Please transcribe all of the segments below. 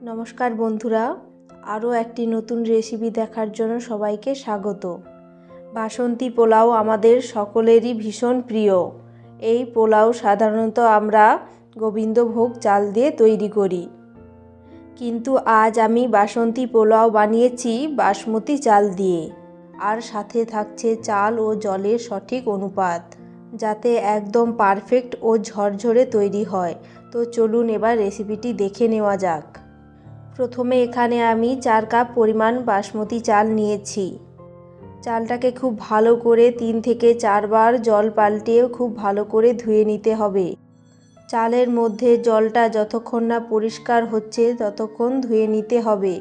নমস্কার বন্ধুরা, আরও একটি নতুন রেসিপি দেখার জন্য সবাইকে স্বাগত। বাসন্তী পোলাও আমাদের সকলেরই ভীষণ প্রিয়। এই পোলাও সাধারণত আমরা গোবিন্দভোগ চাল দিয়ে তৈরি করি, কিন্তু আজ আমি বাসন্তী পোলাও বানিয়েছি বাসমতি চাল দিয়ে। আর সাথে থাকছে চাল ও জলের সঠিক অনুপাত, যাতে একদম পারফেক্ট ও ঝরঝরে তৈরি হয়। তো চলুন এবার রেসিপিটি দেখে নেওয়া যাক। প্রথমে এখানে আমি 4 কাপ পরিমাণ বাসমতি চাল নিয়েছি। চালটাকে খুব ভালো করে 3 থেকে 4 বার জল পাল্টিয়ে খুব ভালো করে ধুয়ে নিতে হবে। চালের মধ্যে জলটা যতক্ষণ না পরিষ্কার হচ্ছে ততক্ষণ ধুয়ে নিতে হবে।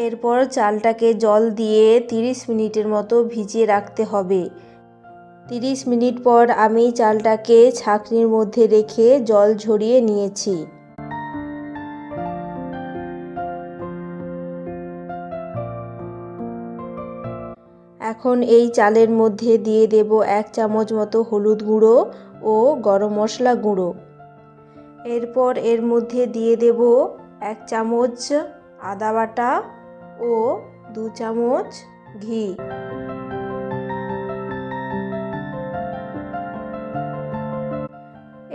এরপর চালটাকে জল দিয়ে 30 মিনিটের মতো ভিজিয়ে রাখতে হবে। 30 মিনিট পর আমি চালটাকে ছাঁকনির মধ্যে রেখে জল ঝরিয়ে নিয়েছি। এখন এই চালের মধ্যে দিয়ে দেব 1 চামচ মতো হলুদ গুঁড়ো ও গরম মশলা গুঁড়ো। এরপর এর মধ্যে দিয়ে দেব 1 চামচ আদা বাটা ও 2 চামচ ঘি।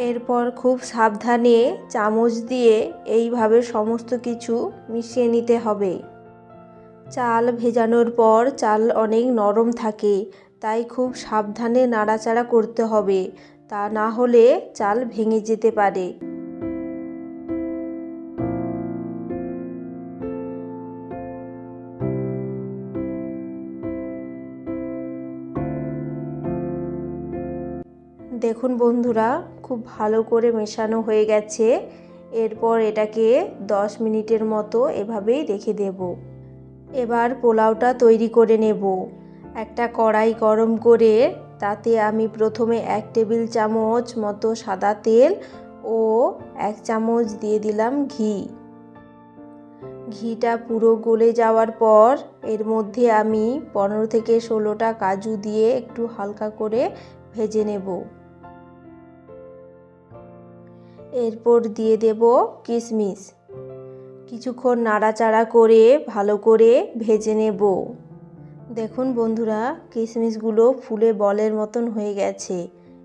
এরপর খুব সাবধানে চামচ দিয়ে এইভাবে সমস্ত কিছু মিশিয়ে নিতে হবে। চাল ভেজানোর পর চাল অনেক নরম থাকে, তাই খুব সাবধানে নাড়াচাড়া করতে হবে, তা না হলে চাল ভেঙে যেতে পারে। দেখুন বন্ধুরা, খুব ভালো করে মেশানো হয়ে গেছে। এরপর এটাকে 10 মিনিটের মতো এভাবেই রেখে দেব। এবার পোলাওটা তৈরি করে নেব। একটা কড়াই গরম করে তাতে আমি প্রথমে 1 টেবিল চামচ মতো সাদা তেল ও 1 চামচ দিয়ে দিলাম ঘি। ঘিটা পুরো গলে যাওয়ার পর এর মধ্যে আমি 15 থেকে 16টা কাজু দিয়ে একটু হালকা করে ভেজে নেব। এরপর দিয়ে দেব কিশমিশ। কিছুক্ষণ নাড়াচাড়া করে ভালো করে ভেজে নেব। দেখুন বন্ধুরা, কিশমিশগুলো ফুলে বলের মতন হয়ে গেছে।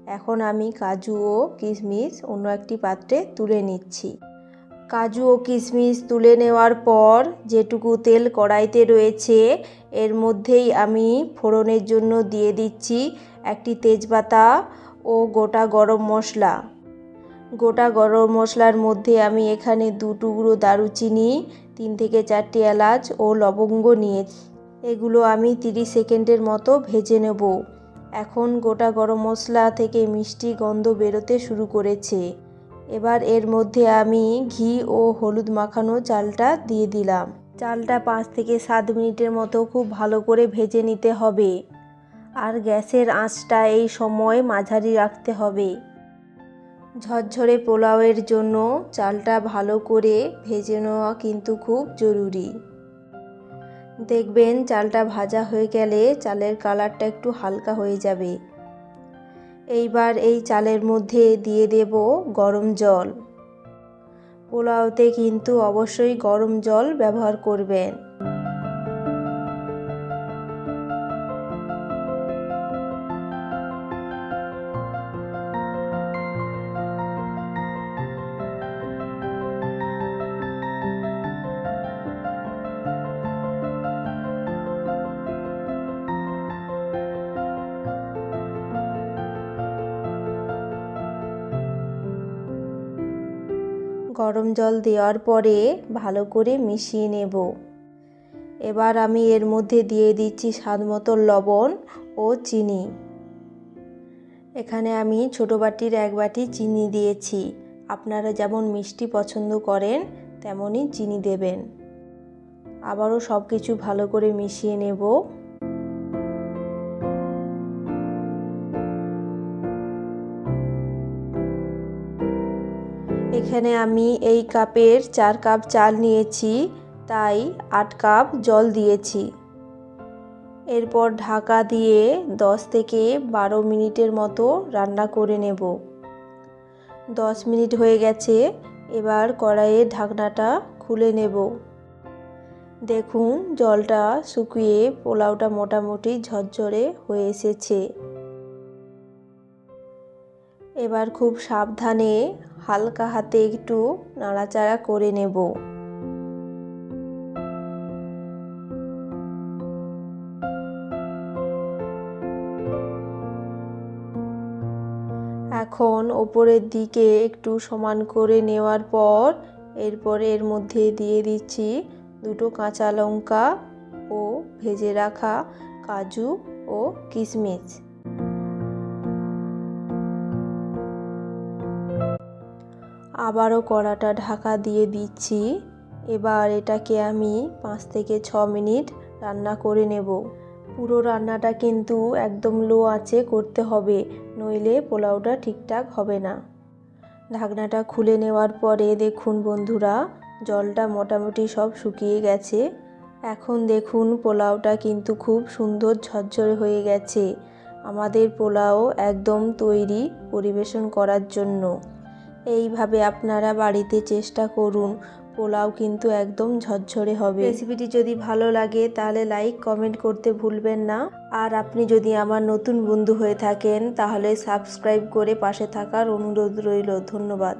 এখন আমি কাজু ও কিশমিশ অন্য একটি পাত্রে তুলে নিচ্ছি। কাজু ও কিশমিশ তুলে নেওয়ার পর যেটুকু তেল কড়াইতে রয়েছে এর মধ্যেই আমি ফোড়নের জন্য দিয়ে দিচ্ছি একটি তেজপাতা ও গোটা গরম মশলা। গোটা গরম মশলার মধ্যে আমি এখানে 2 টুকরো দারুচিনি, 3 থেকে 4টি এলাচ ও লবঙ্গ নিয়েছি। এগুলো আমি 30 সেকেন্ডের মতো ভেজে নেব। এখন গোটা গরম মশলা থেকে মিষ্টি গন্ধ বেরোতে শুরু করেছে। এবার এর মধ্যে আমি ঘি ও হলুদ মাখানো চালটা দিয়ে দিলাম। চালটা 5 থেকে 7 মিনিটের মতো খুব ভালো করে ভেজে নিতে হবে। আর গ্যাসের আঁচটা এই সময় মাঝারি রাখতে হবে। ঝরঝরে পোলাওয়ের জন্য চালটা ভালো করে ভেজে নেওয়া কিন্তু খুব জরুরি। দেখবেন চালটা ভাজা হয়ে গেলে চালের কালারটা একটু হালকা হয়ে যাবে। এইবার এই চালের মধ্যে দিয়ে দেব গরম জল। পোলাওতে কিন্তু অবশ্যই গরম জল ব্যবহার করবেন। গরম জল দেওয়ার পরে ভালো করে মিশিয়ে নেব। এবার আমি এর মধ্যে দিয়ে দিচ্ছি স্বাদমতো লবণ ও চিনি। এখানে আমি ছোটো বাটির 1 বাটি চিনি দিয়েছি। আপনারা যেমন মিষ্টি পছন্দ করেন তেমনই চিনি দেবেন। আবারও সব কিছু ভালো করে মিশিয়ে নেব। এখানে আমি এই কাপের 4 কাপ চাল নিয়েছি, তাই 8 কাপ জল দিয়েছি। এরপর ঢাকা দিয়ে 10 থেকে 12 মিনিটের মতো রান্না করে নেব। 10 মিনিট হয়ে গেছে। এবার কড়াইয়ের ঢাকনাটা খুলে নেব। দেখুন জলটা শুকিয়ে পোলাওটা মোটামুটি ঝরঝরে হয়ে এসেছে। এবার খুব সাবধানে হালকা হাতে একটু নাড়াচাড়া করে নেব। এখন ওপরের দিকে একটু সমান করে নেওয়ার পর এরপরে এর মধ্যে দিয়ে দিচ্ছি 2টো কাঁচা লঙ্কা ও ভেজে রাখা কাজু ও কিশমিশ। আবারও কড়াটা ঢাকা দিয়ে দিচ্ছি। এবার এটাকে আমি 5 থেকে 6 মিনিট রান্না করে নেব। পুরো রান্নাটা কিন্তু একদম লো আঁচে করতে হবে, নইলে পোলাওটা ঠিকঠাক হবে না। ঢাকনাটা খুলে নেওয়ার পরে দেখুন বন্ধুরা, জলটা মোটামুটি সব শুকিয়ে গেছে। এখন দেখুন পোলাওটা কিন্তু খুব সুন্দর ঝরঝরে হয়ে গেছে। আমাদের পোলাও একদম তৈরি পরিবেশন করার জন্য। এইভাবে আপনারা বাড়িতে চেষ্টা করুন, পোলাও কিন্তু একদম ঝরঝরে হবে। রেসিপিটি যদি ভালো লাগে তাহলে লাইক কমেন্ট করতে ভুলবেন না। আর আপনি যদি আমার নতুন বন্ধু হয়ে থাকেন তাহলে সাবস্ক্রাইব করে পাশে থাকার অনুরোধ রইল। ধন্যবাদ।